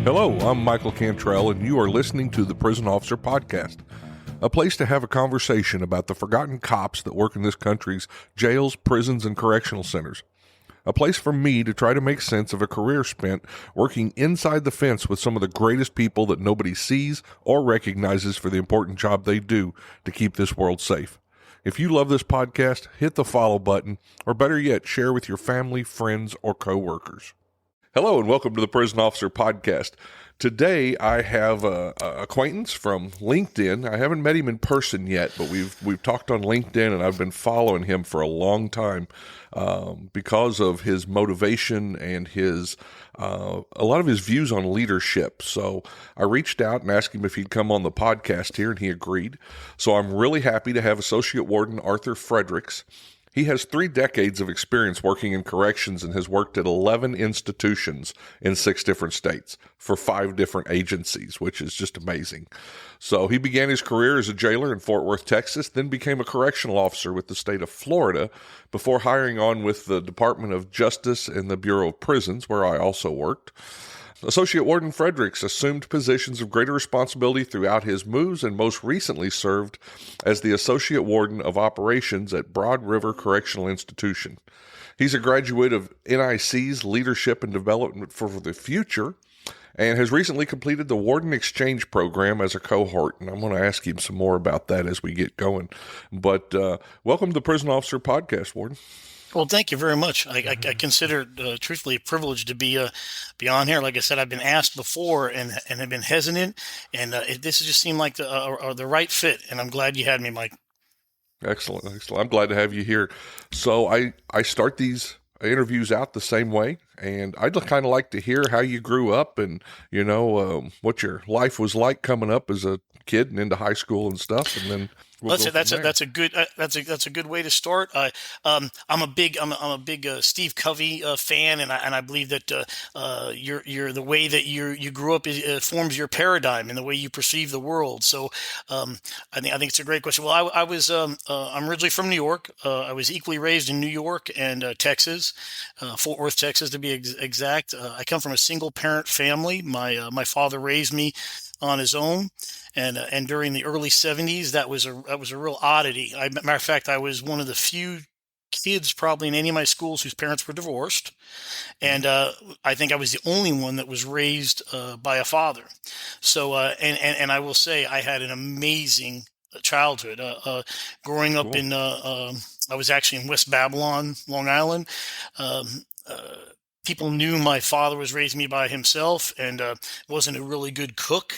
Hello, I'm Michael Cantrell, and you are listening to the Prison Officer Podcast, a place to have a conversation about the forgotten cops that work in this country's jails, prisons, and correctional centers. A place for me to try to make sense of a career spent working inside the fence with some of the greatest people that nobody sees or recognizes for the important job they do to keep this world safe. If you love this podcast, hit the follow button, or better yet, share with your family, friends, or coworkers. Hello and welcome to the Prison Officer Podcast. Today I have a acquaintance from LinkedIn. I haven't met him in person yet, but we've talked on LinkedIn, and I've been following him for a long time because of his motivation and his a lot of his views on leadership. So I reached out and asked him if he'd come on the podcast here, and he agreed. So I'm really happy to have Associate Warden Fredericks. He has 3 decades of experience working in corrections and has worked at 11 institutions in 6 different states for 5 different agencies, which is just amazing. So he began his career as a jailer in Fort Worth, Texas, then became a correctional officer with the state of Florida before hiring on with the Department of Justice and the Bureau of Prisons, where I also worked. Associate Warden Fredericks assumed positions of greater responsibility throughout his moves and most recently served as the Associate Warden of Operations at Broad River Correctional Institution. He's a graduate of NIC's Leadership and Development for the Future and has recently completed the Warden Exchange program as a cohort, and I'm going to ask him some more about that as we get going. But welcome to the Prison Officer Podcast, Warden. Well, thank you very much. I consider it truthfully a privilege to be on here. Like I said, I've been asked before and have been hesitant, and this just seemed like the right fit, and I'm glad you had me, Mike. Excellent. I'm glad to have you here. So I start these interviews out the same way, and I'd kind of like to hear how you grew up and, what your life was like coming up as a kid and into high school and stuff, and then that's a good way to start. I'm a big Steve Covey fan, and I believe that you're the way that you grew up forms your paradigm and the way you perceive the world. So I think it's a great question. Well, I'm originally from New York. I was equally raised in New York and Texas, Fort Worth, Texas to be exact. I come from a single parent family. My father raised me on his own. And during the early 70s, that was a real oddity. Matter of fact, I was one of the few kids probably in any of my schools whose parents were divorced. And I think I was the only one that was raised by a father. So, and I will say I had an amazing childhood. Growing up in, I was actually in West Babylon, Long Island. People knew my father was raising me by himself and wasn't a really good cook.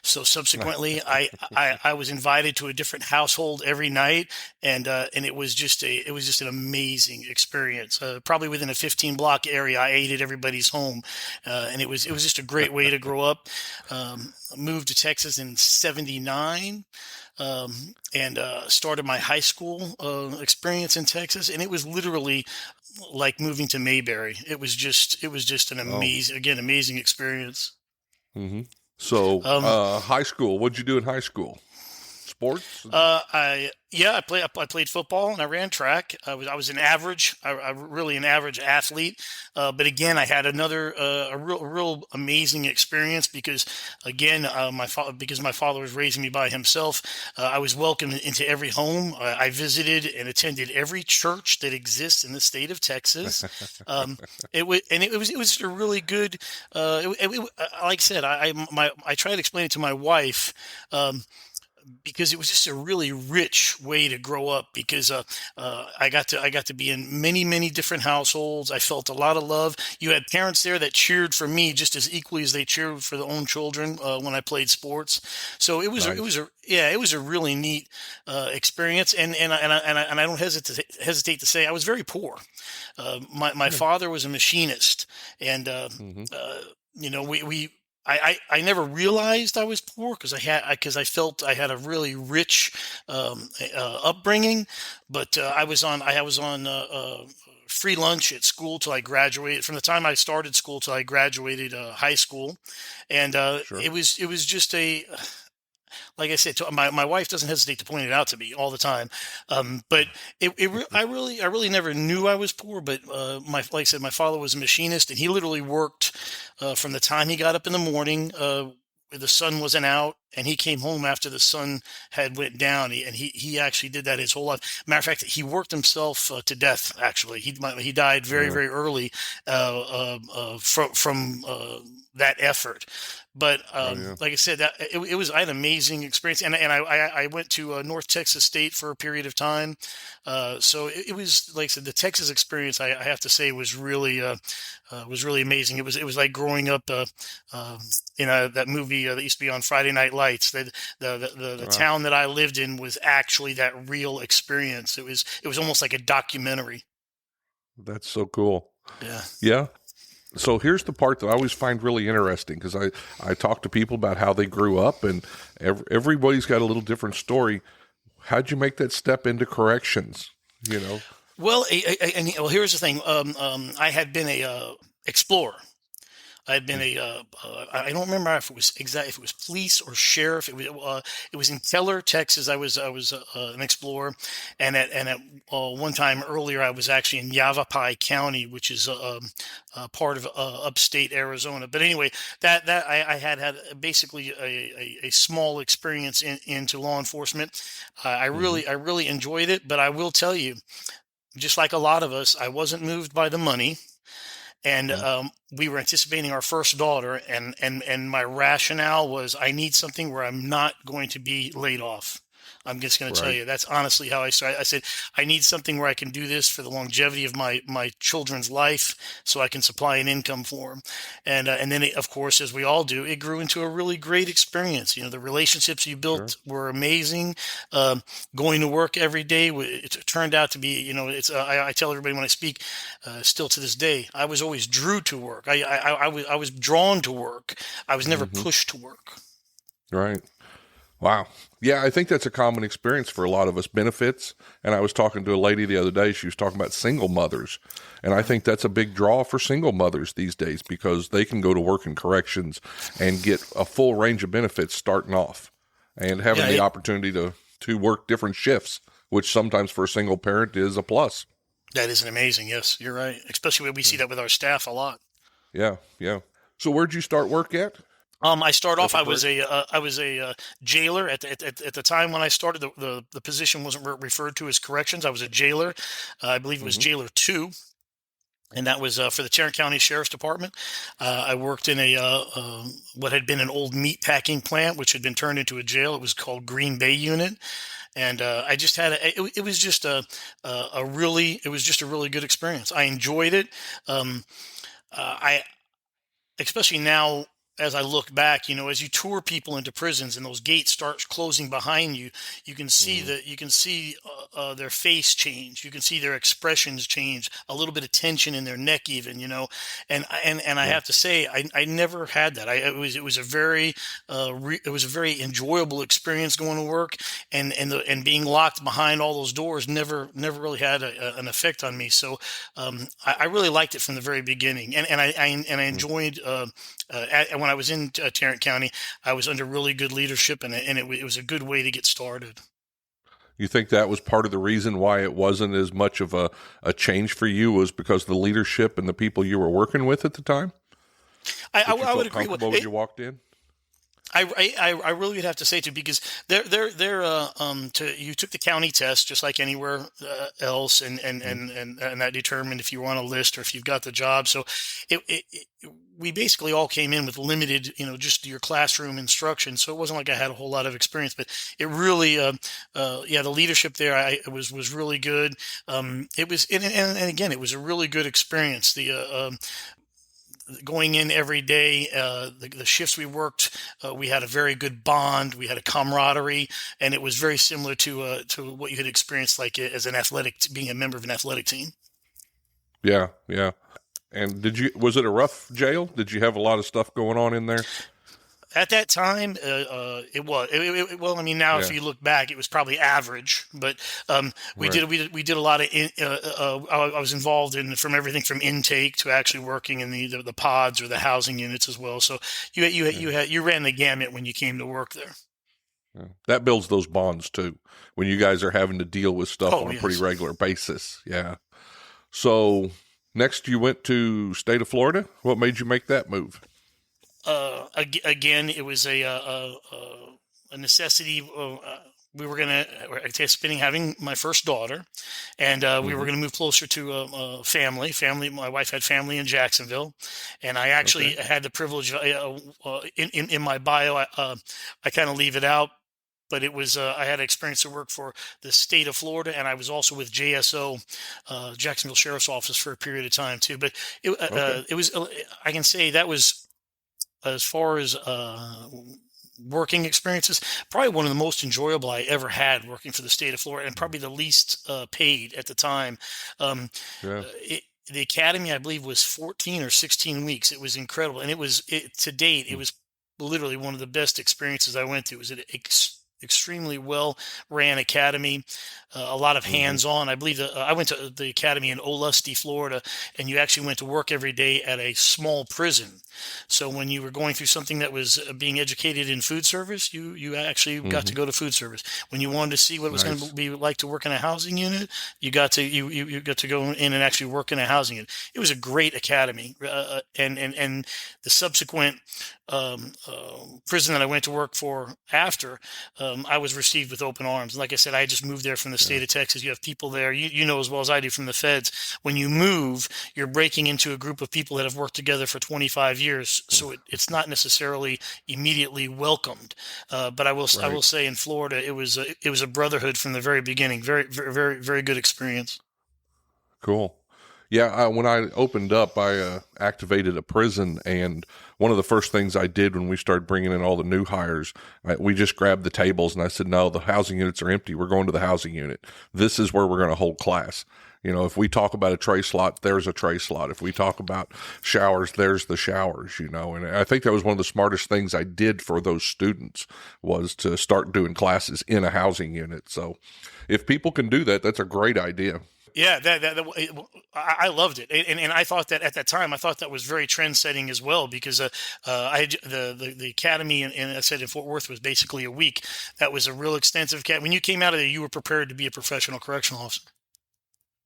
So subsequently, I was invited to a different household every night, and it was just an amazing experience. Probably within a 15-block area, I ate at everybody's home, and it was just a great way to grow up. Moved to Texas in '79. And started my high school experience in Texas, and it was literally like moving to Mayberry. It was just an amazing experience. Mm-hmm. So, high school. What'd you do in high school? Sports? I played football and I ran track. I was an average, really an average athlete. But again, I had a real amazing experience because again, my father was raising me by himself. I was welcomed into every home. I visited and attended every church that exists in the state of Texas. It was a really good. Like I said, I tried to explain it to my wife. Because it was just a really rich way to grow up. Because I got to be in many different households. I felt a lot of love. You had parents there that cheered for me just as equally as they cheered for their own children when I played sports. So it was a really neat experience. And I don't hesitate to say I was very poor. My father was a machinist, and I never realized I was poor because I felt I had a really rich upbringing, but I was on free lunch at school till I graduated. From the time I started school till I graduated high school, and Sure. it was just like I said, my wife doesn't hesitate to point it out to me all the time. But I really never knew I was poor. But like I said, my father was a machinist, and he literally worked from the time he got up in the morning. The sun wasn't out, and he came home after the sun had went down. He actually did that his whole life. Matter of fact, he worked himself to death. Actually, he died very Yeah. very early from that effort. But Oh yeah. like I said, I had an amazing experience, and I went to North Texas State for a period of time. So it was, like I said, the Texas experience, I have to say, was really amazing. It was like growing up in that movie that used to be on Friday Night Lights. The Ah, town that I lived in was actually that real experience. It was almost like a documentary. that's so cool. Yeah. Yeah. So here's the part that I always find really interesting because I talk to people about how they grew up, and everybody's got a little different story. How'd you make that step into corrections? You know? Well, well, here's the thing. I had been a explorer. I had been I don't remember if it was police or sheriff. It was in Keller, Texas. I was an explorer, and at one time earlier I was actually in Yavapai County, which is part of upstate Arizona. But anyway, that I had basically a small experience into law enforcement. Hmm. I really enjoyed it, but I will tell you, just like a lot of us, I wasn't moved by the money, and Yeah. we were anticipating our first daughter, and my rationale was I need something where I'm not going to be laid off. I'm just going to tell Right. you that's honestly how I started. I said I need something where I can do this for the longevity of my children's life, so I can supply an income for them. And then of course, as we all do, it grew into a really great experience. The relationships you Sure. built were amazing. Um, Going to work every day, it turned out to be, it's I tell everybody when I speak, still to this day, I was always drew to work. I was drawn to work. I was never Hmm. pushed to work. Right. Wow. Yeah, I think that's a common experience for a lot of us. Benefits. And I was talking to a lady the other day. She was talking about single mothers. And I Right. think that's a big draw for single mothers these days because they can go to work in corrections and get a full range of benefits starting off and having Yeah, the opportunity to work different shifts, which sometimes for a single parent is a plus. that is an amazing. Yes, you're right. Especially when we see that with our staff a lot. Yeah. Yeah. So where'd you start work at? I start At off. the correction? I was a jailer at the time when I started. The position wasn't referred to as corrections. I was a jailer. I believe it was Hmm. jailer two, and that was for the Tarrant County Sheriff's Department. I worked in a what had been an old meat packing plant, which had been turned into a jail. It was called Green Bay Unit, and I just had it was just a really it was just a really good experience. I enjoyed it. Um, I Especially now as I look back, as you tour people into prisons and those gates start closing behind you, Hmm. you can see their face change. You can see their expressions change, a little bit of tension in their neck, even, and I Yeah. have to say, I never had that. It was a very it was a very enjoyable experience going to work, and being locked behind all those doors never really had an effect on me. So I really liked it from the very beginning, and I Mm. enjoyed. When I was in Tarrant County, I was under really good leadership, and it was a good way to get started. You think that was part of the reason why it wasn't as much of a change for you was because of the leadership and the people you were working with at the time that you I would felt agree with comfortable as it. you walked in? I really would have to say too, because they're you took the county test just like anywhere else, Mm. and that determined if you were on a list or if you've got the job. So we basically all came in with limited, just your classroom instruction. So it wasn't like I had a whole lot of experience, but it really, yeah, the leadership there, was really good. It was, and again, it was a really good experience. Going in every day, the shifts we worked, we had a very good bond. We had a camaraderie, and it was very similar to what you had experienced, like as an being a member of an athletic team. Yeah, yeah. And was it a rough jail? Did you have a lot of stuff going on in there? At that time, it was. Well, I mean, now if Yeah, you look back, it was probably average. But right. we did a lot of. I was involved in from everything from intake to actually working in the pods or the housing units as well. So Yeah. you ran the gamut when you came to work there. Yeah. That builds those bonds too when you guys are having to deal with stuff Oh, on a pretty yes. regular basis. Yeah. So next you went to state of Florida. What made you make that move? Again, it was a necessity. We were anticipating having my first daughter, and we were Hmm. going to move closer to family. Family. My wife had family in Jacksonville, and I actually Okay. had the privilege. In my bio, I kind of leave it out. But it was I had experience to work for the state of Florida, and I was also with JSO, Jacksonville Sheriff's Office, for a period of time too. But Okay. it was I can say that was, as far as working experiences, probably one of the most enjoyable I ever had working for the state of Florida, and probably the least paid at the time. Um, Yeah. the academy, I believe, was 14 or 16 weeks. It was incredible, and to date, it Mm. was literally one of the best experiences I went through. It was an extremely well ran academy, a lot of Mm-hmm. hands on. I believe that I went to the academy in Olustee, Florida, and you actually went to work every day at a small prison. So when you were going through something that was being educated in food service, you actually got Mm-hmm. to go to food service. When you wanted to see what it was going to Nice. be like to work in a housing unit, you got to go in and actually work in a housing unit. It was a great academy, and the subsequent prison that I went to work for after, I was received with open arms. Like I said, I just moved there from the Yeah. state of Texas. You have people there, you know as well as I do, from the feds. When you move, you're breaking into a group of people that have worked together for 25 years, so it's not necessarily immediately welcomed. But I will Right. say, in Florida, it was a brotherhood from the very beginning. Very, very, very, very good experience. Cool. Yeah, when I opened up, I activated a prison, and one of the first things I did when we started bringing in all the new hires, we just grabbed the tables, and I said, "No, the housing units are empty. We're going to the housing unit. This is where we're going to hold class. You know, if we talk about a tray slot, there's a tray slot. If we talk about showers, there's the showers. You know." And I think that was one of the smartest things I did for those students was to start doing classes in a housing unit. So, if people can do that, that's a great idea. Yeah, I loved it, and I thought that at that time, I thought that was very trend setting as well, because the academy, and I said in Fort Worth, was basically a week. That was a real extensive academy. When you came out of there, you were prepared to be a professional correctional officer.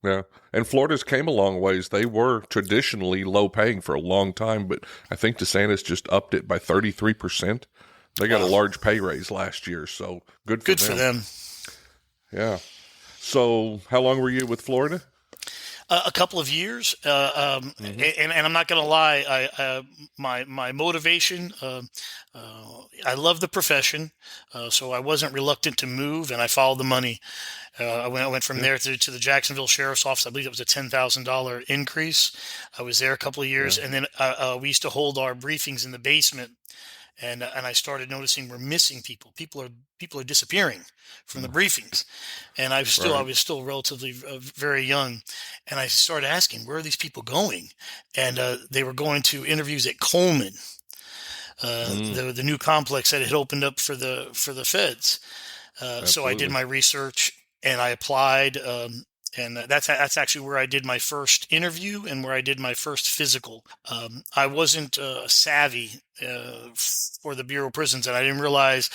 Yeah. And Florida's came a long ways. They were traditionally low paying for a long time, but I think DeSantis just upped it by 33%. They got a Wow, large pay raise last year, so good for good for them. them. Yeah. So, how long were you with Florida? A couple of years, Hmm. and I'm not going to lie. My motivation. I love the profession, so I wasn't reluctant to move, and I followed the money. I went from Yeah. there to the Jacksonville Sheriff's Office. I believe it was a $10,000 increase. I was there a couple of years, Yeah. and then we used to hold our briefings in the basement, and I started noticing we're missing people. People are disappearing from the briefings, and I Right. was still relatively very young, and I started asking, where are these people going? And they were going to interviews at Coleman, Mm, the new complex that had opened up for the feds. So I did absolutely. my research and I applied. And that's actually where I did my first interview and where I did my first physical. I wasn't savvy for the Bureau of Prisons, and I didn't realize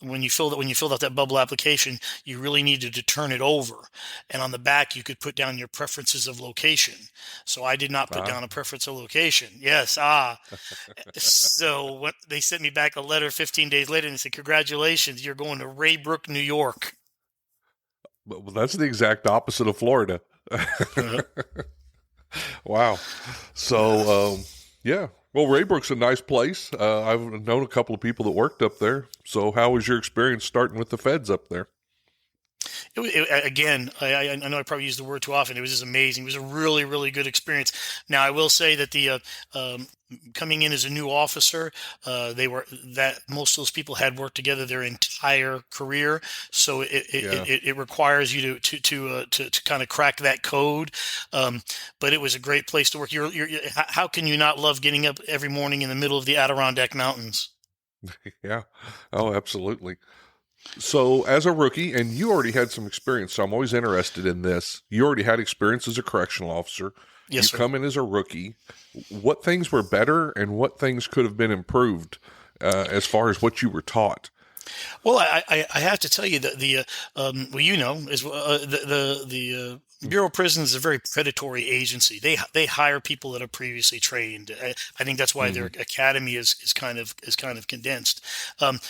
when you filled out that bubble application, you really needed to turn it over, and on the back you could put down your preferences of location. So I did not put Ah, down a preference of location. Yes, so when they sent me back a letter 15 days later and they said, "Congratulations, you're going to Raybrook, New York." well, that's the exact opposite of Florida. Uh, Wow. So, yeah. Well, Raybrook's a nice place. I've known a couple of people that worked up there. So, how was your experience starting with the feds up there? Again, I know I probably use the word too often. It was just amazing. It was a really, really good experience. Now, I will say that the coming in as a new officer, they were that most of those people had worked together their entire career, so Yeah. it requires you to kind of crack that code. But it was a great place to work. How can you not love getting up every morning in the middle of the Adirondack Mountains? Yeah. Oh, absolutely. So, as a rookie, and you already had some experience, so I'm always interested in this. You already had experience as a correctional officer. Yes, You sir. come in as a rookie. What things were better and what things could have been improved as far as what you were taught? Well, I have to tell you that well, is the Bureau of Prisons is a very predatory agency. They hire people that are previously trained. I think that's why their Hmm. academy is kind of condensed.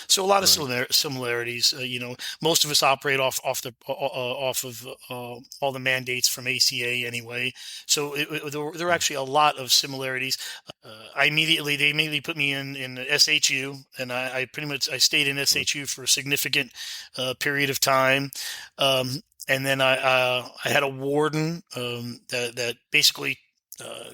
So a lot of Right. similarities. Most of us operate off of all the mandates from ACA anyway. So there are Mm. actually a lot of similarities. They immediately put me in SHU, and I pretty much I stayed in Right. SHU for a significant period of time. And then I had a warden that basically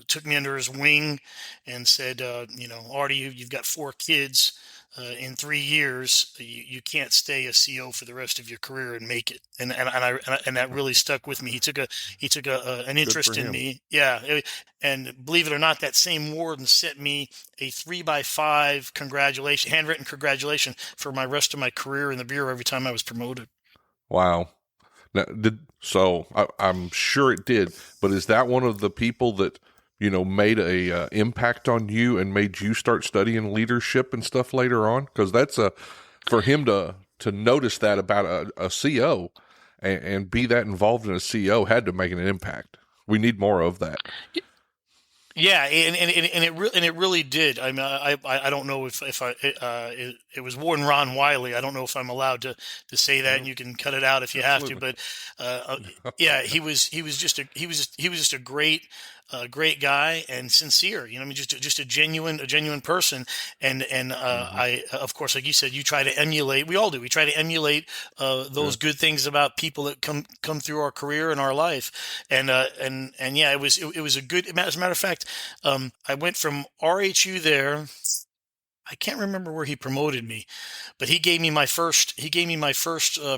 took me under his wing and said, Artie, you've got 4 kids. In 3 years, you can't stay a CO for the rest of your career and make it. And that really stuck with me. An Good for interest in him. me. Yeah, and believe it or not, that same warden sent me a 3 by 5 handwritten congratulation for my rest of my career in the bureau every time I was promoted. Wow. Now, I'm sure it did, but is that one of the people that made a impact on you and made you start studying leadership and stuff later on? Because that's a for him to notice that about a CO and be that involved in a CO had to make an impact. We need more of that. Yeah, and it really did. I mean, I don't know if it was Warden Ron Wiley. I don't know if I'm allowed to say that, and No, you can cut it out if you have to. absolutely. But yeah, he was just a great guy and sincere. I mean, just a genuine person. And Hmm. I of course, like you said, you try to emulate. We all do. We try to emulate Yeah. those good things about people that come through our career and our life. And yeah, it was a good. As a matter of fact, I went from RHU there. I can't remember where he promoted me, but he gave me my first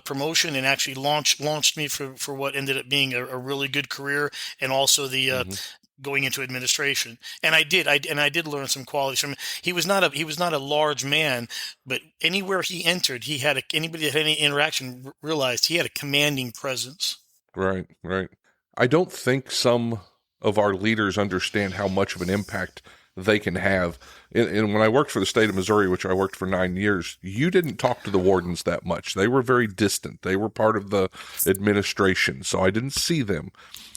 promotion and actually launched me for what ended up being a really good career, and also the Hmm. going into administration. And I did learn some qualities from him. He was not a large man, but anywhere he entered, anybody that had any interaction realized he had a commanding presence. Right, right. I don't think some of our leaders understand how much of an impact they can have. And when I worked for the state of Missouri, which I worked for 9 years, you didn't talk to the wardens that much. They were very distant. They were part of the administration, so I didn't see them.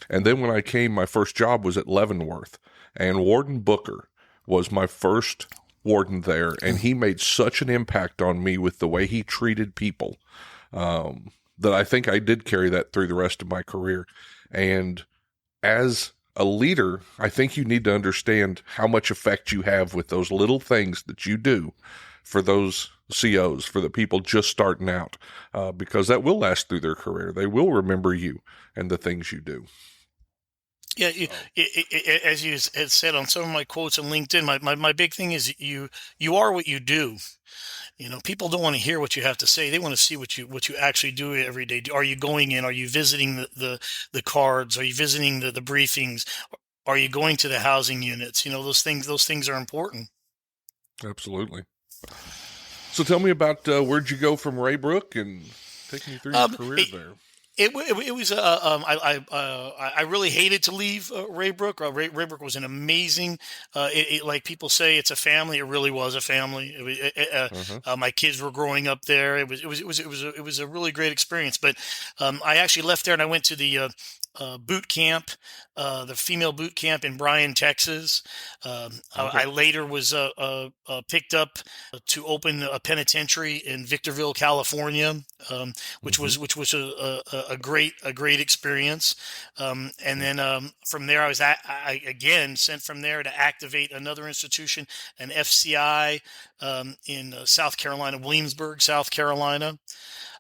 And then when I came, my first job was at Leavenworth, and Warden Booker was my first warden there, and he made such an impact on me with the way he treated people, that I think I did carry that through the rest of my career. And as a leader, I think you need to understand how much effect you have with those little things that you do for those COs, for the people just starting out, because that will last through their career. They will remember you and the things you do. Yeah, So, as you had said on some of my quotes on LinkedIn, my big thing is you are what you do. People don't want to hear what you have to say. They want to see what you actually do every day. Are you going in? Are you visiting the cards? Are you visiting the briefings? Are you going to the housing units? Those things are important. absolutely. So tell me about where'd you go from Raybrook and take me through your Um, career it, there. it was I really hated to leave Raybrook. Raybrook was an amazing, like people say, it's a family. It really was a family. Uh huh. My kids were growing up there. It was a really great experience. But I actually left there and I went to the boot camp, the female boot camp in Bryan, Texas. I Okay. later was picked up to open a penitentiary in Victorville, California, which Mm-hmm. was which was a great experience. And Yeah. then from there, I again sent from there to activate another institution, an FCI in South Carolina, Williamsburg, South Carolina.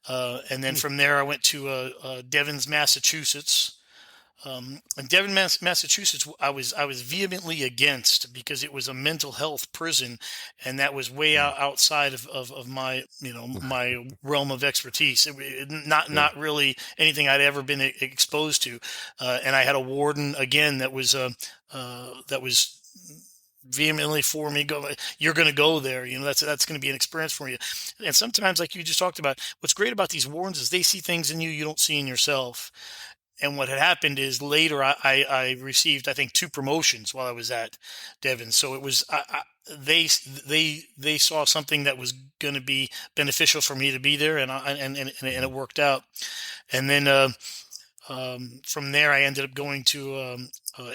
And then Hmm. from there, I went to Devens, Massachusetts. In Devon, Massachusetts, I was vehemently against because it was a mental health prison, and that was way Mm. outside of my my realm of expertise. Not Yeah. not really anything I'd ever been exposed to, and I had a warden again that was vehemently for me. You're going to go there. That's going to be an experience for you. And sometimes, like you just talked about, what's great about these wardens is they see things in you you don't see in yourself, and what had happened is later I received, I think, 2 promotions while I was at Devon. So it was they saw something that was going to be beneficial for me to be there, and it worked out. And then from there, I ended up going to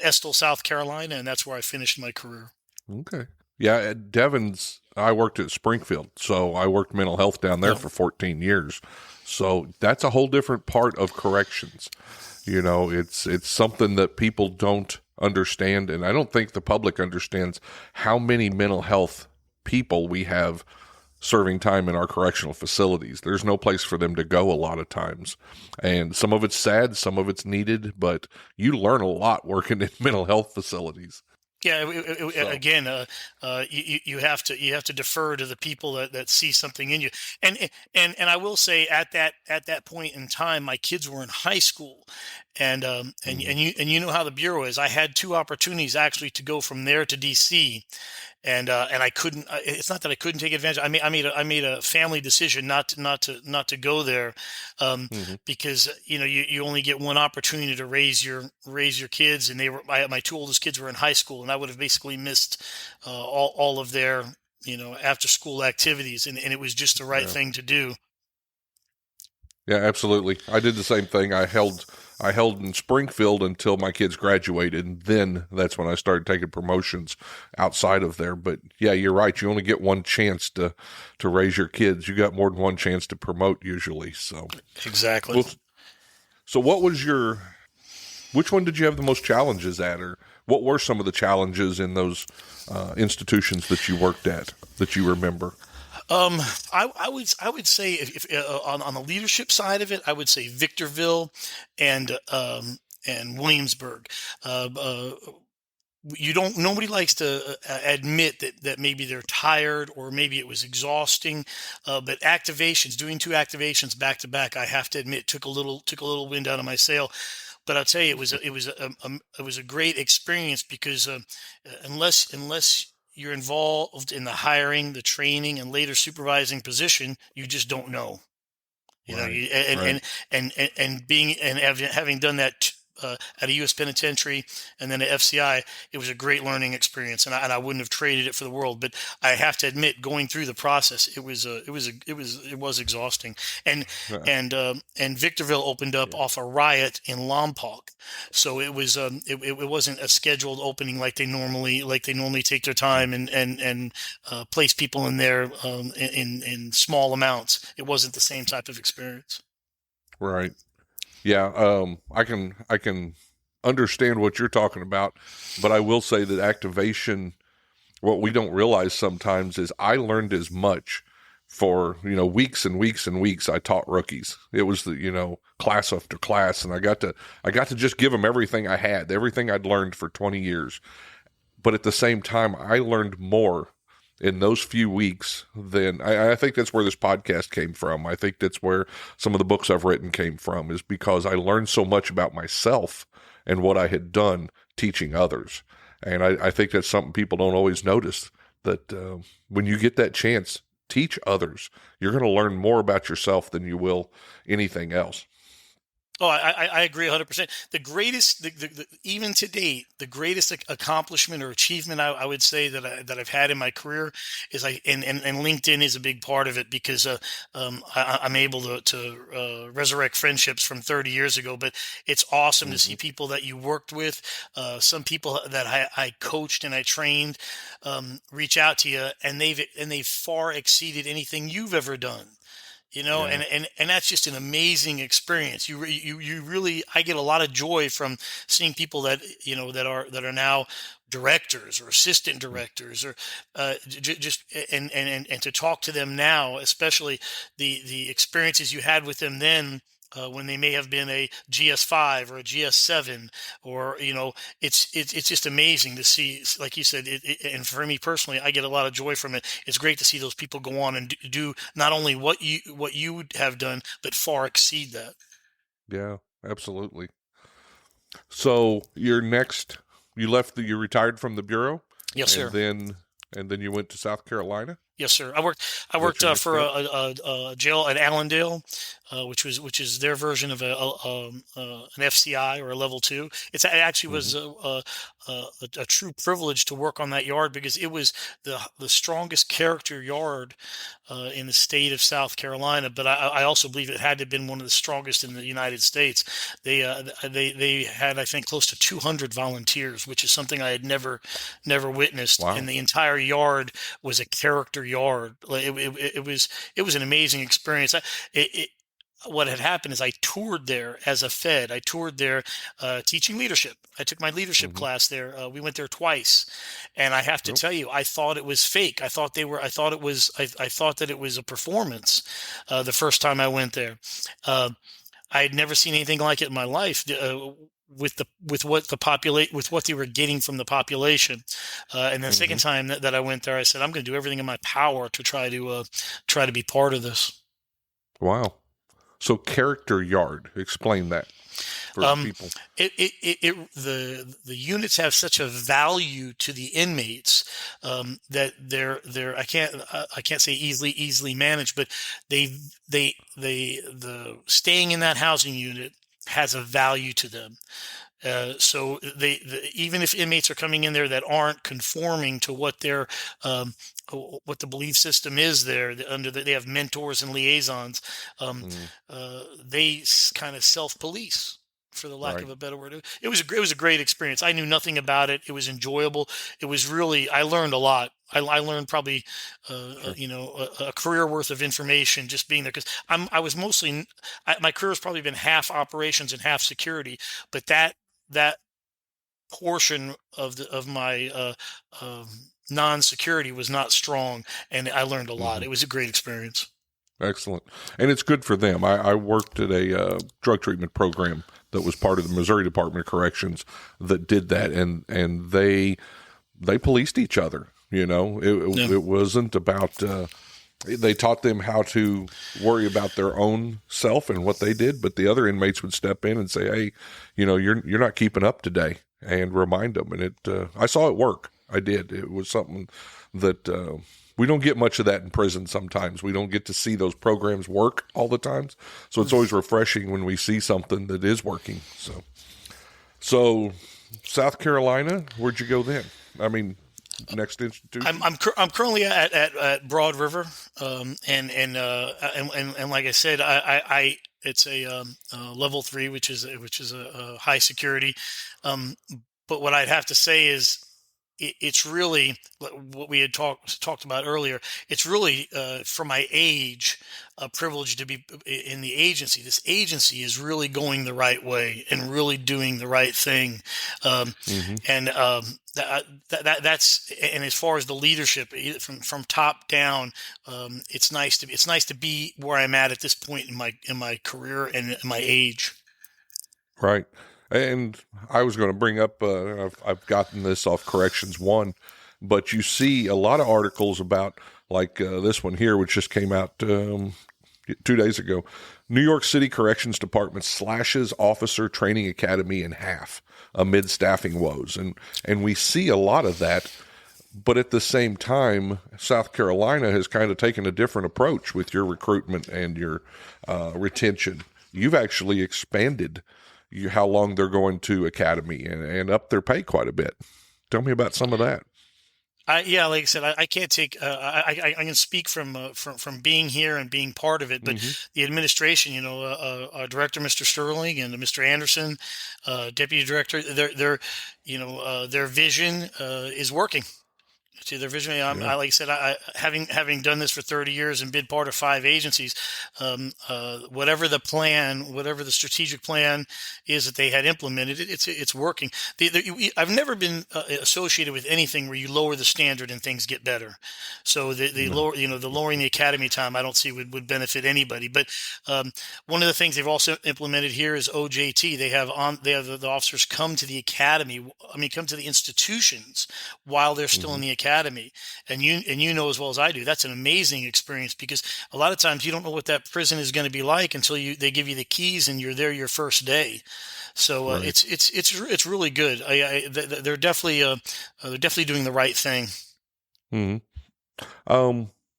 Estill, South Carolina, and that's where I finished my career. Okay. Yeah, at Devon's, I worked at Springfield, so I worked mental health down there for 14 years. So that's a whole different part of corrections. You know, it's something that people don't understand, and I don't think the public understands how many mental health people we have serving time in our correctional facilities. There's no place for them to go a lot of times. And some of it's sad, some of it's needed, but you learn a lot working in mental health facilities. Yeah, So, again, you have to defer to the people that see something in you, and I will say at that point in time, my kids were in high school, mhm, and you know how the bureau is. I had 2 opportunities actually to go from there to DC, and I couldn't. It's not that I couldn't take advantage. I made a family decision not to go there, mhm. because you only get one opportunity to raise your kids, and my 2 oldest kids were in high school, and I would have basically missed all of their after school activities, and it was just the right Yeah. thing to do. Yeah, absolutely. I did the same thing. I held in Springfield until my kids graduated, and then that's when I started taking promotions outside of there. But yeah, you're right. You only get one chance to raise your kids. You got more than one chance to promote usually. So, Exactly. well, so what was which one did you have the most challenges at, or what were some of the challenges in those institutions that you worked at that you remember? Um, I would say if on the leadership side of it, I would say Victorville and Williamsburg. Uh, uh, you don't Nobody likes to admit that maybe they're tired or maybe it was exhausting, but doing 2 activations back to back, I have to admit, took a little wind out of my sail. But I'll tell you, it was a great experience because unless you're involved in the hiring, the training, and later supervising position, you just don't know. Right, You right. and being and having done that at a U.S. penitentiary and then at FCI, it was a great learning experience, and I wouldn't have traded it for the world. But I have to admit, going through the process, it was exhausting, and Uh, and Victorville opened up yeah. off a riot in Lompoc, so it wasn't a scheduled opening like they normally take their time and place people in there in small amounts. It wasn't the same type of experience. Right. Yeah, I can understand what you're talking about, but I will say that activation, what we don't realize sometimes is I learned as much for, weeks and weeks and weeks. I taught rookies. It was class after class, and I got to just give them everything I had, everything I'd learned for 20 years. But at the same time, I learned more in those few weeks than I think that's where this podcast came from. I think that's where some of the books I've written came from, is because I learned so much about myself and what I had done teaching others. And I think that's something people don't always notice, that when you get that chance, teach others. You're going to learn more about yourself than you will anything else. Oh, I agree 100%. The greatest, even to date, the greatest accomplishment or achievement I would say that I've had in my career is and LinkedIn is a big part of it because I'm able to resurrect friendships from 30 years ago. But it's awesome to see Hmm. people that you worked with, some people that I coached and I trained, reach out to you, and they've far exceeded anything you've ever done. Yeah. And that's just an amazing experience. You really, I get a lot of joy from seeing people that are now directors or assistant directors, or just and to talk to them now, especially the experiences you had with them then, when they may have been a GS5 or a GS7, or it's just amazing to see. Like you said, and for me personally, I get a lot of joy from it. It's great to see those people go on and do not only what you would have done, but far exceed that. Yeah, absolutely. So you left you retired from the Bureau, Yes, and sir. then you went to South Carolina. Yes, sir. I worked that you mixed for up? a jail at Allendale, which is their version of an FCI or a level two. It actually Hmm. was a true privilege to work on that yard because it was the strongest character yard in the state of South Carolina. But I also believe it had to have been one of the strongest in the United States. They had, I think, close to 200 volunteers, which is something I had never witnessed. And Wow. the entire yard was a character yard. Like, it was an amazing experience. What had happened is I toured there as a Fed. I toured there teaching leadership. I took my leadership Hmm. class there. We went there twice, and I have to Nope. tell you, I thought it was fake. I thought they were. I thought it was. I thought that it was a performance. The first time I went there, uh, I had never seen anything like it in my life. With what they were getting from the population, and the second Hmm. time that I went there, I said I'm going to do everything in my power to try to be part of this. Wow. So character yard, explain that for Um, people. the units have such a value to the inmates that I can't say easily managed, but the staying in that housing unit has a value to them. So even if inmates are coming in there that aren't conforming to um, what the belief system is there, they have mentors and liaisons. Um, Mm, they kind of self-police, for the lack right. of a better word. It was a great experience. I knew nothing about it. It was enjoyable. It was really, I learned a lot. I learned probably, Sure. a career worth of information just being there because I was mostly, my career has probably been half operations and half security, but that portion of my non-security was not strong, and I learned a lot. Hmm. It was a great experience. Excellent. And it's good for them. I worked at a drug treatment program that was part of the Missouri Department of Corrections that did that, and they policed each other. Yeah. It wasn't about. They taught them how to worry about their own self and what they did, but the other inmates would step in and say, "Hey, you're not keeping up today," and remind them. And I saw it work. I did. It was something that we don't get much of that in prison. Sometimes we don't get to see those programs work all the times. So it's always refreshing when we see something that is working. So South Carolina, where'd you go then? I mean, next institution. I'm currently at Broad River, and like I said, I it's a level three, which is a high security. Um, but what I'd have to say is it's really what we had talked about earlier. It's really for my age a privilege to be in the agency. This agency is really going the right way and really doing the right thing. Um, Hmm. and that's and as far as the leadership from top down, it's nice to be where I'm at this point in my career and in my age. Right. And I was going to bring up, I've gotten this off Corrections One, but you see a lot of articles about like this one here, which just came out 2 days ago. New York City Corrections Department slashes officer training academy in half amid staffing woes. And we see a lot of that. But at the same time, South Carolina has kind of taken a different approach with your recruitment and your retention. You've actually expanded how long they're going to academy and up their pay quite a bit. Tell me about some of that. Yeah, like I said, I can't take. I can speak from being here and being part of it, but Hmm. the administration, our director, Mr. Sterling, and Mr. Anderson, deputy director, their vision is working. To their vision. Yeah. Like I said, having done this for 30 years and been part of 5 agencies, whatever the plan, whatever the strategic plan is that they had implemented, it's working. I've never been associated with anything where you lower the standard and things get better. So the No. lower, the lowering the academy time, I don't see would benefit anybody. But one of the things they've also implemented here is OJT. They have the officers come to the academy. I mean, come to the institutions while they're still Hmm. in the academy. And you know as well as I do, that's an amazing experience because a lot of times you don't know what that prison is going to be like until they give you the keys and you're there your first day. So Right. it's really good. They're definitely doing the right thing. Hmm.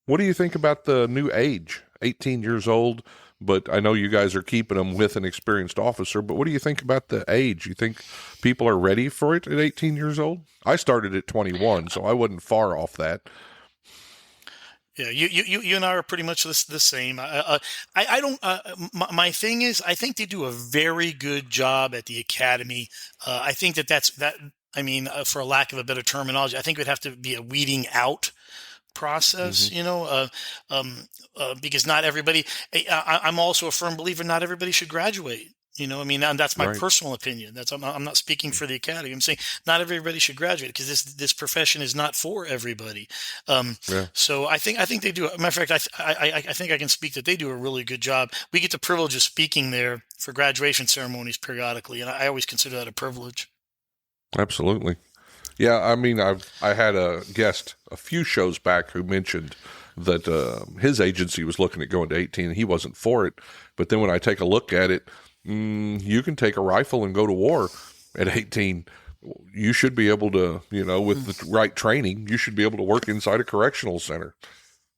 What do you think about the new age, 18 years old? But I know you guys are keeping them with an experienced officer, but what do you think about the age? You think people are ready for it at 18 years old? I started at 21, so I wasn't far off that. Yeah, you and I are pretty much the same. I don't. My thing is, I think they do a very good job at the academy. I think that's that. I mean, for a lack of a better terminology, I think it would have to be a weeding out process, Hmm. because not everybody. I'm also a firm believer not everybody should graduate. I mean, and that's my Right. personal opinion. I'm not speaking for the academy. I'm saying not everybody should graduate because this profession is not for everybody. Yeah. So I think they do. Matter of fact, I think I can speak that they do a really good job. We get the privilege of speaking there for graduation ceremonies periodically, and I always consider that a privilege. Absolutely. Yeah, I mean, I had a guest a few shows back who mentioned that his agency was looking at going to 18 and he wasn't for it. But then when I take a look at it, you can take a rifle and go to war at 18. You should be able to, with the right training, you should be able to work inside a correctional center.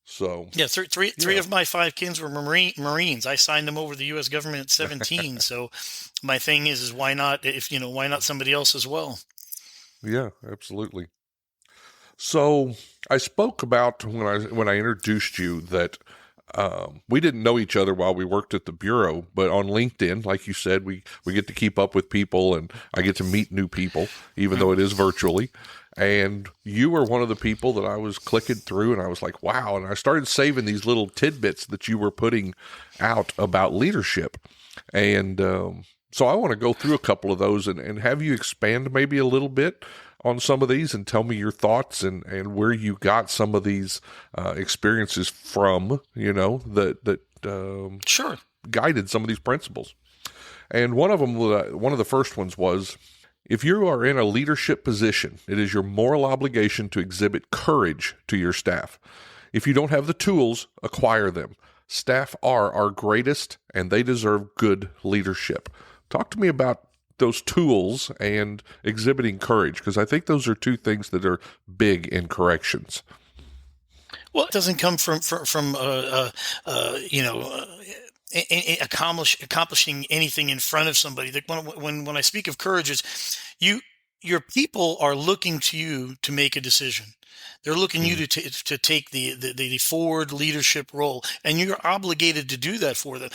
So, Yeah, three yeah, of my five kids were Marines. I signed them over to the U.S. government at 17. So my thing is why not? Why not somebody else as well? yeah, absolutely. So I spoke about when I introduced you that we didn't know each other while we worked at the bureau, but on LinkedIn, like you said, we get to keep up with people, and I get to meet new people, even though it is virtually. And you were one of the people that I was clicking through, and I was like, wow. And I started saving these little tidbits that you were putting out about leadership. And so I want to go through a couple of those and have you expand maybe a little bit on some of these and tell me your thoughts and where you got some of these experiences from, that Sure. guided some of these principles. And one of them, one of the first ones was, if you are in a leadership position, it is your moral obligation to exhibit courage to your staff. If you don't have the tools, acquire them. Staff are our greatest, and they deserve good leadership. Talk to me about those tools and exhibiting courage, because I think those are two things that are big in corrections. Well, it doesn't come from accomplishing anything in front of somebody. Like when I speak of courage, is your people are looking to you to make a decision. They're looking you to take the forward leadership role, and you're obligated to do that for them.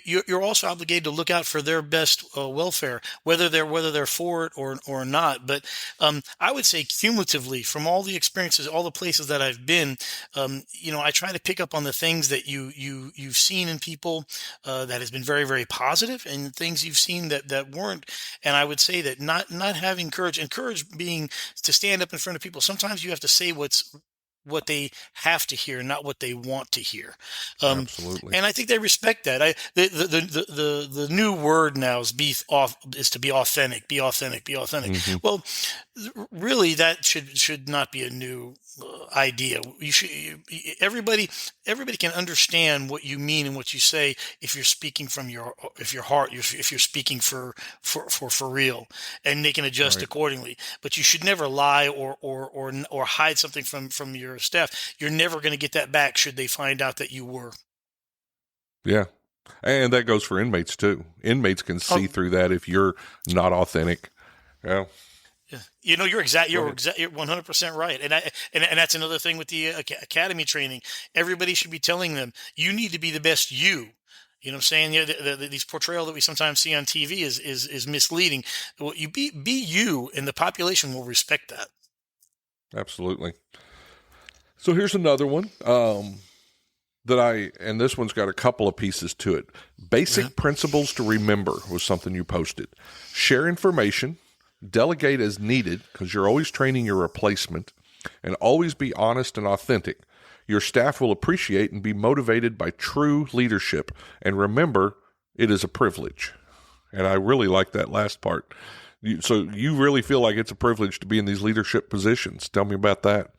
You're also obligated to look out for their best welfare, whether they're for it or not. But I would say cumulatively, from all the experiences, all the places that I've been, I try to pick up on the things that you've seen in people that has been very, very positive, and things you've seen that weren't. And I would say that not having courage, and courage being to stand up in front of people. Sometimes you have to say what they have to hear, not what they want to hear. Absolutely. And I think they respect that. The new word now is is to be authentic. Be authentic. Be authentic. Hmm. Well, really, that should not be a new idea. Everybody can understand what you mean and what you say if you're speaking from your heart. If you're speaking for real, and they can adjust Right. accordingly. But you should never lie or hide something from your staff. You're never going to get that back should they find out that you were. Yeah. And that goes for inmates too. Inmates can see Oh, through that if you're not authentic. Yeah. yeah. You're Go ahead. you're 100% right. And that's another thing with the academy training. Everybody should be telling them you need to be the best you. You know what I'm saying? Yeah, these portrayal that we sometimes see on TV is misleading. Well, you be you, and the population will respect that. Absolutely. So here's another one. And this one's got a couple of pieces to it. Yeah. Basic principles to remember was something you posted. Share information, delegate as needed, because you're always training your replacement, and always be honest and authentic. Your staff will appreciate and be motivated by true leadership. And remember, it is a privilege. And I really like that last part. So you really feel like it's a privilege to be in these leadership positions. Tell me about that.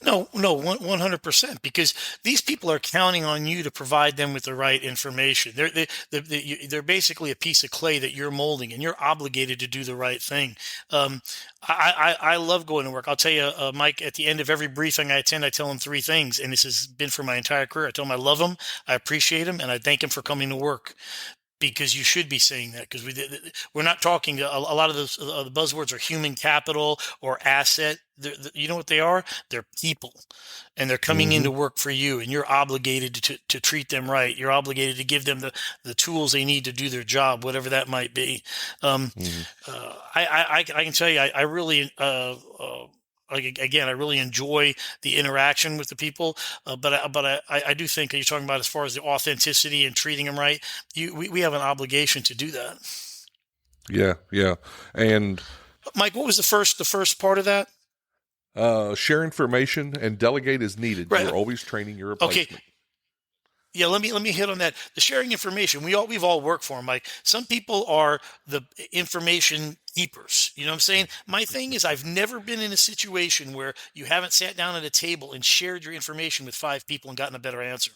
No, no, 100%, because these people are counting on you to provide them with the right information. They're basically a piece of clay that you're molding, and you're obligated to do the right thing. Um, I love going to work. I'll tell you, Mike, at the end of every briefing I attend, I tell them three things, and this has been for my entire career. I tell them I love them, I appreciate them, and I thank them for coming to work, because you should be saying that, because we're not talking a lot of the buzzwords are human capital or asset. You know what they are? They're people, and they're coming Mm-hmm. into work for you, and you're obligated to treat them right. You're obligated to give them the tools they need to do their job, whatever that might be. um, Mm-hmm. I can tell you, I really, like, again, I really enjoy the interaction with the people, but I do think that you're talking about, as far as the authenticity and treating them right. We have an obligation to do that. Yeah, yeah. And Mike, what was the first part of that? share information and delegate as needed. You Right. are always training your Okay. replacement. Yeah, let me hit on that. The sharing information. We've all worked for them, Mike. Some people are the information keepers. You know what I'm saying? My thing is, I've never been in a situation where you haven't sat down at a table and shared your information with five people and gotten a better answer.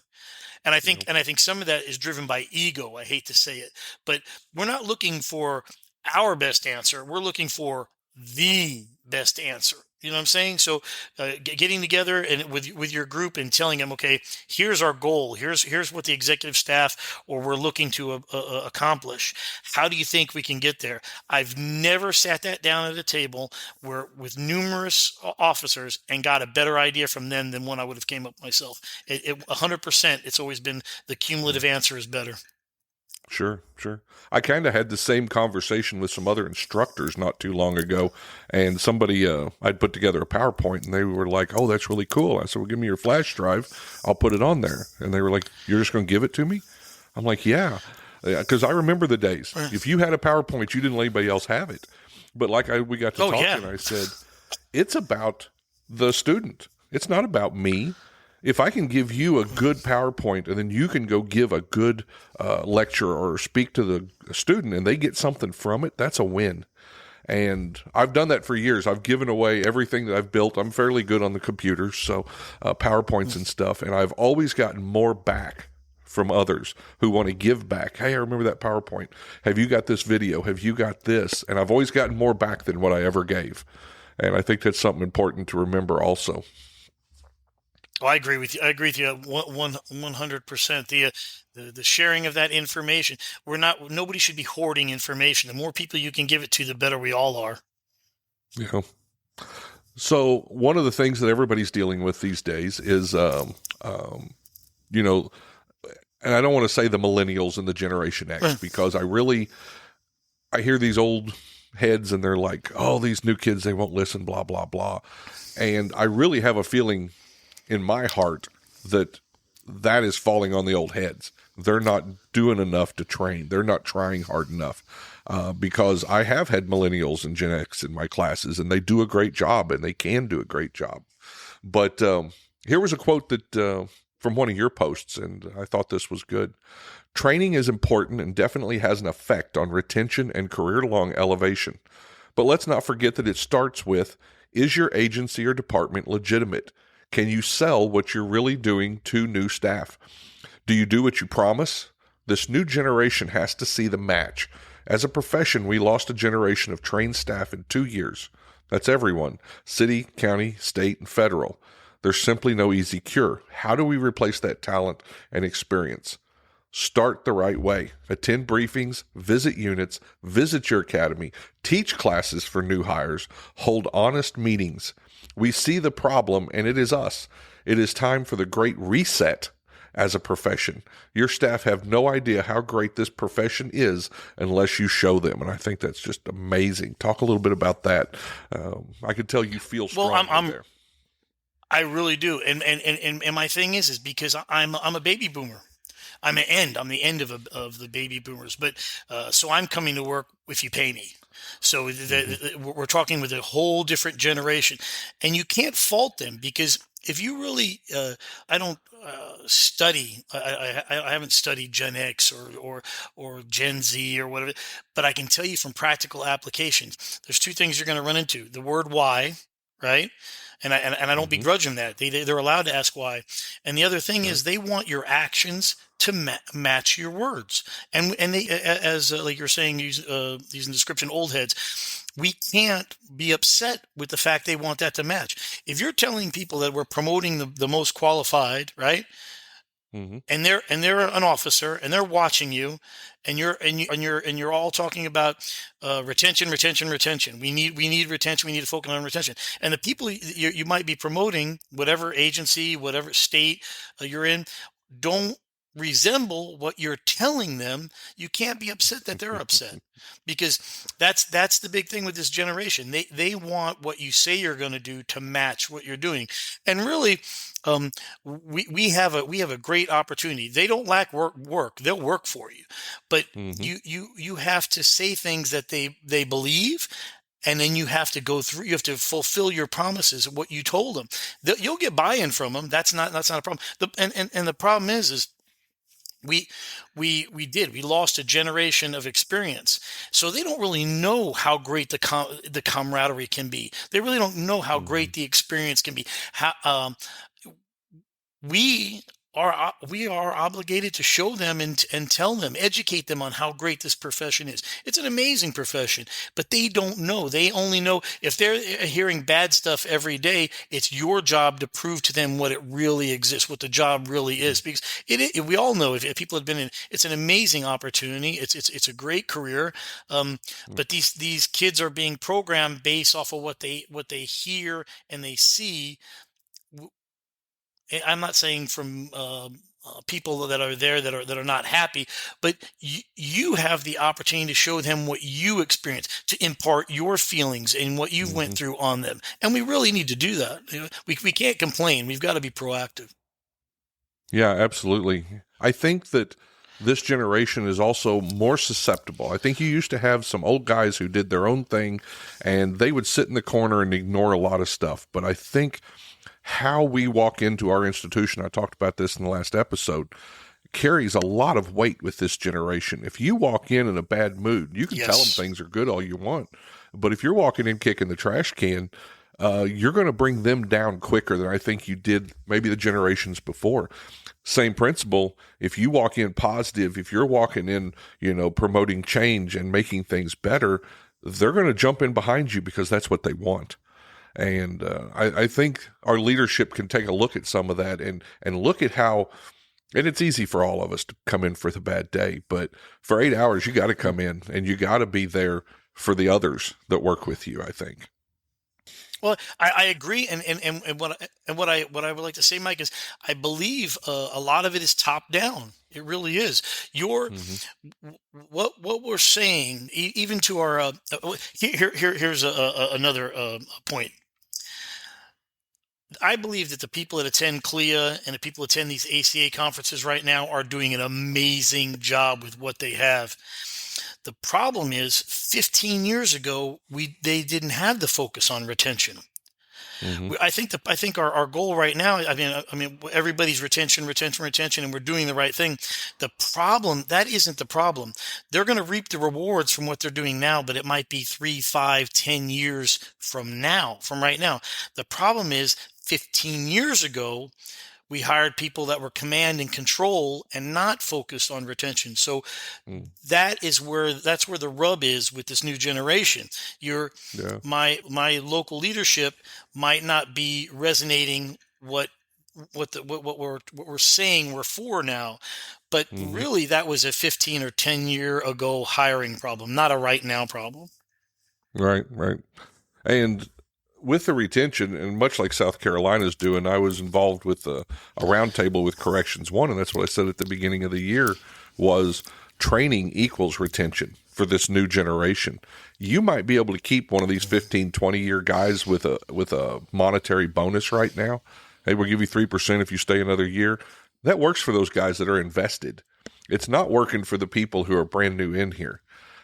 And I You think know? and I think some of that is driven by ego. I hate to say it, but we're not looking for our best answer. We're looking for the best answer. You know what I'm saying? So, getting together and with your group and telling them, okay, here's our goal. Here's what the executive staff or we're looking to accomplish. How do you think we can get there? I've never sat that down at a table where with numerous officers and got a better idea from them than one I would have came up myself. 100%. It's always been the cumulative answer is better. Sure, sure. I kind of had the same conversation with some other instructors not too long ago, and somebody I'd put together a PowerPoint, and they were like, "Oh, that's really cool." I said, "Well, give me your flash drive. I'll put it on there." And they were like, "You're just going to give it to me?" I'm like, "Yeah," because I remember the days. If you had a PowerPoint, you didn't let anybody else have it. But we got to Oh yeah. talking, I said, "It's about the student. It's not about me. If I can give you a good PowerPoint and then you can go give a good lecture or speak to the student and they get something from it, that's a win." And I've done that for years. I've given away everything that I've built. I'm fairly good on the computers, so PowerPoints and stuff. And I've always gotten more back from others who want to give back. "Hey, I remember that PowerPoint. Have you got this video? Have you got this?" And I've always gotten more back than what I ever gave. And I think that's something important to remember also. Oh, I agree with you. I agree with you 100%. The sharing of that information. Nobody should be hoarding information. The more people you can give it to, the better we all are. You know. So one of the things that everybody's dealing with these days is, you know, and I don't want to say the millennials and the Generation X because I hear these old heads and they're like, "Oh, these new kids, they won't listen, blah, blah, blah." And I really have a feeling in my heart that is falling on the old heads. They're not doing enough to train. They're not trying hard enough. Because I have had millennials and Gen X in my classes, and they do a great job, and they can do a great job. But here was a quote that from one of your posts, and I thought this was good. "Training is important and definitely has an effect on retention and career-long elevation. But let's not forget that it starts with, is your agency or department legitimate? Can you sell what you're really doing to new staff? Do you do what you promise? This new generation has to see the match. As a profession, we lost a generation of trained staff in 2 years. That's everyone, city, county, state, and federal. There's simply no easy cure. How do we replace that talent and experience? Start the right way. Attend briefings, visit units, visit your academy, teach classes for new hires, hold honest meetings. We see the problem, and it is us. It is time for the great reset as a profession. Your staff have no idea how great this profession is unless you show them." And I think that's just amazing. Talk a little bit about that. I can tell you feel Well, strongly there. I really do. And my thing is because I'm a baby boomer. I'm the end of the baby boomers, but so I'm coming to work if you pay me. So we're talking with a whole different generation, and you can't fault them, because if you really, I don't study. I haven't studied Gen X or Gen Z or whatever, but I can tell you from practical applications, there's two things you're going to run into: the word "why" right? And I don't Mm-hmm. begrudge them that. They're allowed to ask why. And the other thing Right. is they want your actions to match your words. And they, as like you're saying, using description, old heads, we can't be upset with the fact they want that to match. If you're telling people that we're promoting the most qualified, right? Mm-hmm. And they're an officer and they're watching you, and you're all talking about retention, retention. We need retention. We need to focus on retention. And the people you might be promoting, whatever agency, whatever state you're in, don't resemble what you're telling them. You can't be upset that they're upset, because that's the big thing with this generation. They want what you say you're going to do to match what you're doing. And really, um, we have a great opportunity. They don't lack work. They'll work for you, but Mm-hmm. you have to say things that they believe, and then you have to go through. You have to fulfill your promises of what you told them. You'll get buy-in from them. That's not a problem. And the problem is we we lost a generation of experience, so they don't really know how great the camaraderie can be. They really don't know how Mm-hmm. great the experience can be. How we we are obligated to show them and tell them, educate them on how great this profession is. It's an amazing profession, but they don't know. They only know if they're hearing bad stuff every day. It's your job to prove to them what it really exists, what the job really is, because we all know, if people have been in, it's an amazing opportunity. It's a great career, but these kids are being programmed based off of what they hear and they see. I'm not saying from people that are there that are not happy, but you have the opportunity to show them what you experience, to impart your feelings and what you've Mm-hmm. went through on them, and we really need to do that. We can't complain. We've got to be proactive. Yeah, absolutely. I think that this generation is also more susceptible. I think you used to have some old guys who did their own thing and they would sit in the corner and ignore a lot of stuff. But I think how we walk into our institution, I talked about this in the last episode, carries a lot of weight with this generation. If you walk in a bad mood, you can tell them Yes. things are good all you want. But if you're walking in kicking the trash can, you're going to bring them down quicker than I think you did maybe the generations before. Same principle. If you walk in positive, if you're walking in, promoting change and making things better, they're going to jump in behind you because that's what they want. And I think our leadership can take a look at some of that and look at how, and it's easy for all of us to come in for the bad day, but for 8 hours, you got to come in and you got to be there for the others that work with you, I think. Well, I agree, and what I would like to say, Mike, is I believe a lot of it is top down. It really is. Your Mm-hmm. what we're saying, even to our here's another point. I believe that the people that attend CLIA and the people that attend these ACA conferences right now are doing an amazing job with what they have. The problem is 15 years ago, they didn't have the focus on retention. Mm-hmm. I think our goal right now, I mean, everybody's retention, and we're doing the right thing. The problem, that isn't the problem. They're going to reap the rewards from what they're doing now, but it might be 3, 5, 10 years from right now. The problem is 15 years ago, we hired people that were command and control and not focused on retention. So Mm. that's where the rub is with this new generation. Yeah. My local leadership might not be resonating what we're saying we're for now, but Mm-hmm. really that was a 15 or 10 year ago hiring problem, not a right now problem. Right, right. And with the retention, and much like South Carolina's doing, I was involved with a roundtable with Corrections One, and that's what I said at the beginning of the year was training equals retention for this new generation. You might be able to keep one of these 15, 20-year guys with a monetary bonus right now. Hey, we'll give you 3% if you stay another year. That works for those guys that are invested. It's not working for the people who are brand new in here.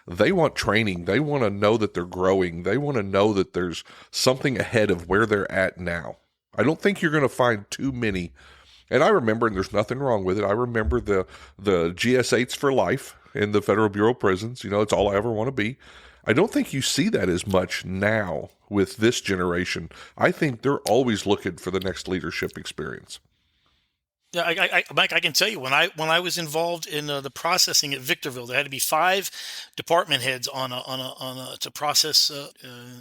They want training. They want to know that they're growing. They want to know that there's something ahead of where they're at now. I don't think you're going to find too many. And I remember, and there's nothing wrong with it, I remember the GS8s for life in the Federal Bureau of Prisons. It's all I ever want to be. I don't think you see that as much now with this generation. I think they're always looking for the next leadership experience. Yeah, Mike, I can tell you when I was involved in the processing at Victorville, there had to be 5 department heads to process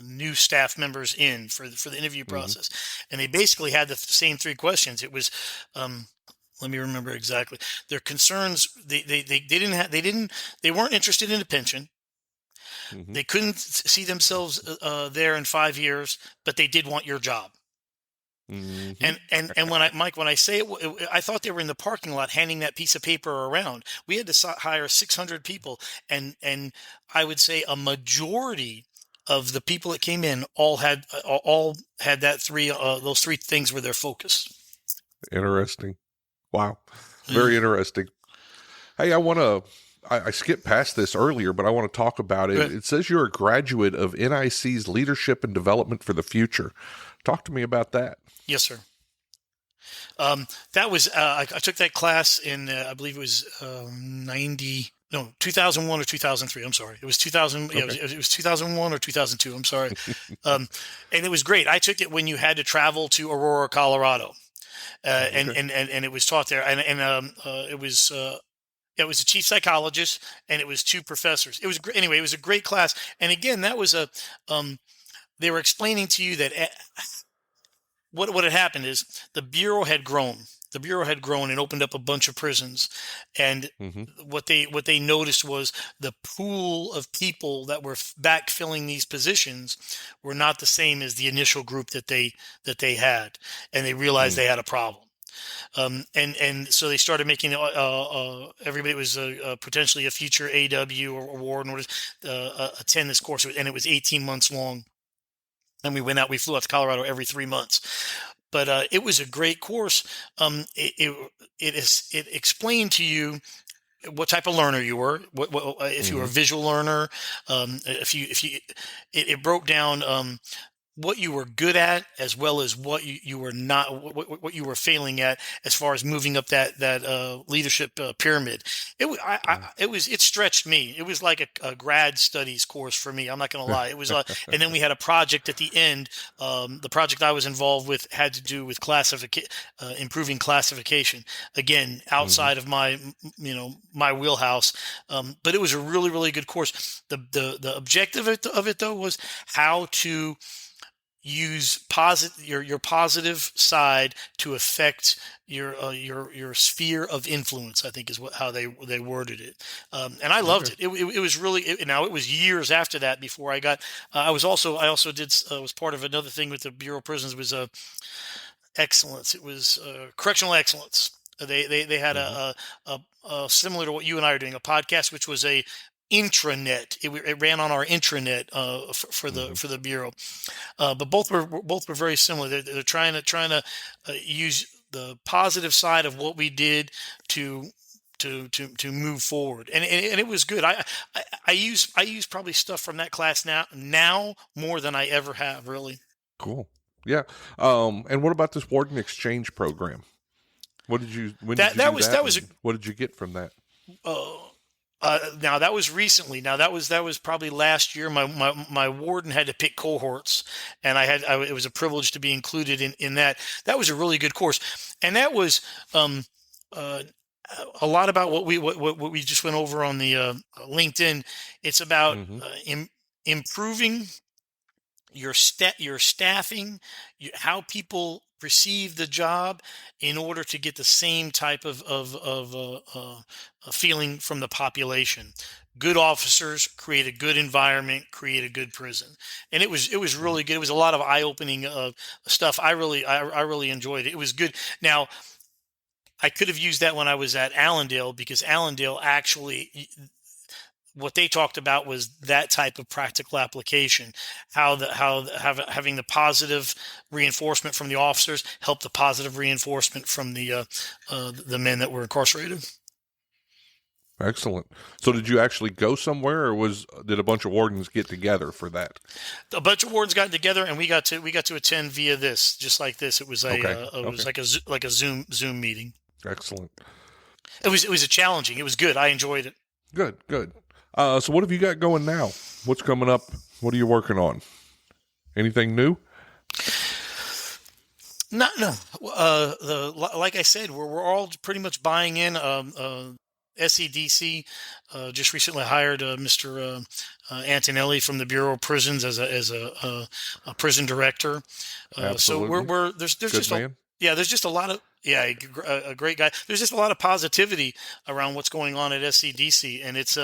new staff members in for the interview Hmm. process, and they basically had the same 3 questions. It was, let me remember exactly their concerns. They weren't interested in a pension. Hmm. They couldn't see themselves there in 5 years, but they did want your job. Hmm. And when I say I thought they were in the parking lot handing that piece of paper around. We had to hire 600 people, and I would say a majority of the people that came in all had that those 3 things were their focus. Interesting. Wow. Yeah. Very interesting. Hey, I skipped past this earlier, but I want to talk about it. Good. It says you're a graduate of NIC's Leadership and Development for the Future. Talk to me about that. Yes, sir. That was I took that class in I believe it was 2001 or 2003. I'm sorry. It was 2000. Yeah, Okay. it was 2001 or 2002. I'm sorry. And it was great. I took it when you had to travel to Aurora, Colorado, Okay. and it was taught there. It was a chief psychologist and it was 2 professors. It was anyway. It was a great class. And again, that was they were explaining to you that what had happened is the bureau had grown. The bureau had grown and opened up a bunch of prisons, and Hmm. what they noticed was the pool of people that were backfilling these positions were not the same as the initial group that they had, and they realized they had a problem. And so they started making everybody was potentially a future AW or warden or attend this course, and it was 18 months long. And we flew out to Colorado every 3 months. But it was a great course. It explained to you what type of learner you were, if you were a Hmm. visual learner, if you it broke down what you were good at as well as what you were not, what you were failing at as far as moving up that leadership pyramid. It stretched me. It was like a grad studies course for me. I'm not going to lie. It was and then we had a project at the end. The project I was involved with had to do with improving classification. Again, Hmm. outside of my wheelhouse, but it was a really really good course. The objective of it though was how to use your positive side to affect your sphere of influence. I think is how they worded it, and I loved Okay. it. It was really now it was years after that before I got. I also did was part of another thing with the Bureau of Prisons was excellence. It was correctional excellence. They had Hmm. a similar to what you and I are doing, a podcast which was a intranet. It ran on our intranet Hmm. for the bureau. But both were very similar. They're trying to use the positive side of what we did to to move forward, and it was good. I use probably stuff from that class now more than I ever have really. Cool. Yeah. And what about this Warden Exchange program? When did That you that do was that, that was a and what did you get from that? uh, now that was recently. Now that was probably last year. My warden had to pick cohorts, and it was a privilege to be included in that. That was a really good course, and that was um, uh, a lot about what we just went over on the LinkedIn. It's about Hmm. improving your staffing, how people perceive the job, in order to get the same type of feeling from the population. Good officers create a good environment, create a good prison, and it was really good. It was a lot of eye opening stuff. I really enjoyed it. It was good. Now I could have used that when I was at Allendale, because Allendale actually, what they talked about was that type of practical application, having the positive reinforcement from the officers help the positive reinforcement from the men that were incarcerated. Excellent. So did you actually go somewhere, or did a bunch of wardens get together for that? A bunch of wards got together, and we got to attend via this, just like this. Okay. It was Okay. like a Zoom meeting. Excellent. It was challenging. It was good. I enjoyed it. Good. Good. So what have you got going now? What's coming up? What are you working on? Anything new? No. Like I said, we're all pretty much buying in. SEDC just recently hired Mr. Antonelli from the Bureau of Prisons as a prison director. So Absolutely. we're there's Good just man. there's just a lot of a great guy. There's just a lot of positivity around what's going on at SCDC, and it's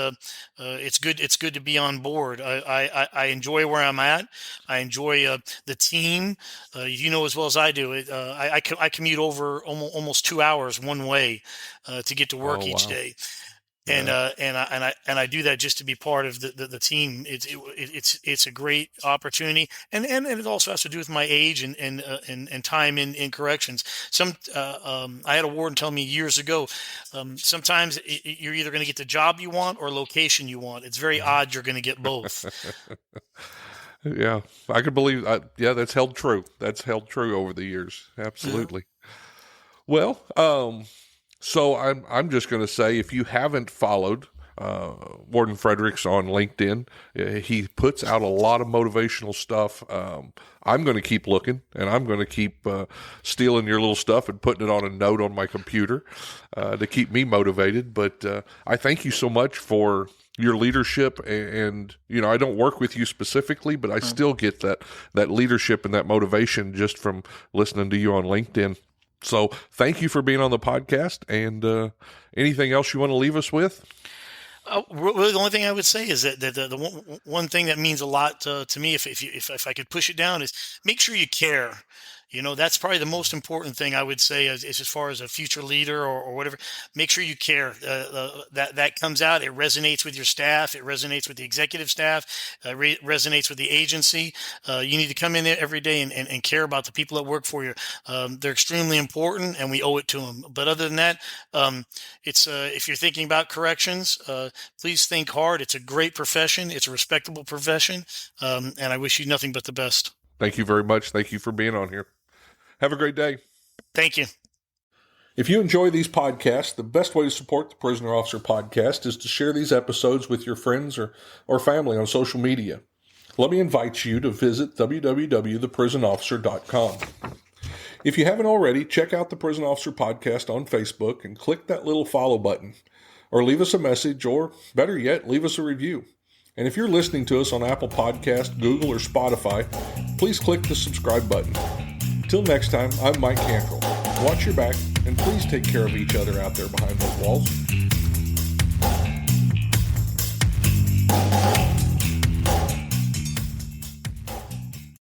good. It's good to be on board. I enjoy where I'm at. I enjoy the team. You know as well as I do. I commute over almost 2 hours one way to get to work each day. And I do that just to be part of the team. It's a great opportunity, and it also has to do with my age and time in corrections. I had a warden tell me years ago, sometimes you're either going to get the job you want or location you want. It's very odd you're going to get both. Yeah, I could believe. That's held true. That's held true over the years. Absolutely. Yeah. Well, so I'm just going to say, if you haven't followed Warden Fredericks on LinkedIn, he puts out a lot of motivational stuff. I'm going to keep looking, and I'm going to keep stealing your little stuff and putting it on a note on my computer to keep me motivated. But I thank you so much for your leadership, and I don't work with you specifically, but I still get that leadership and that motivation just from listening to you on LinkedIn. So thank you for being on the podcast, and anything else you want to leave us with? Really, the only thing I would say is that the one thing that means a lot to me, if I could push it down, is make sure you care. That's probably the most important thing I would say as far as a future leader or whatever. Make sure you care. That comes out. It resonates with your staff. It resonates with the executive staff. Resonates with the agency. You need to come in there every day and care about the people that work for you. They're extremely important, and we owe it to them. But other than that, it's if you're thinking about corrections, please think hard. It's a great profession. It's a respectable profession, and I wish you nothing but the best. Thank you very much. Thank you for being on here. Have a great day. Thank you. If you enjoy these podcasts, the best way to support the Prisoner Officer Podcast is to share these episodes with your friends or family on social media. Let me invite you to visit www.theprisonofficer.com. If you haven't already, check out the Prison Officer Podcast on Facebook and click that little follow button. Or leave us a message, or better yet, leave us a review. And if you're listening to us on Apple Podcast, Google, or Spotify, please click the subscribe button. Till next time, I'm Mike Cantrell. Watch your back, and please take care of each other out there behind those walls.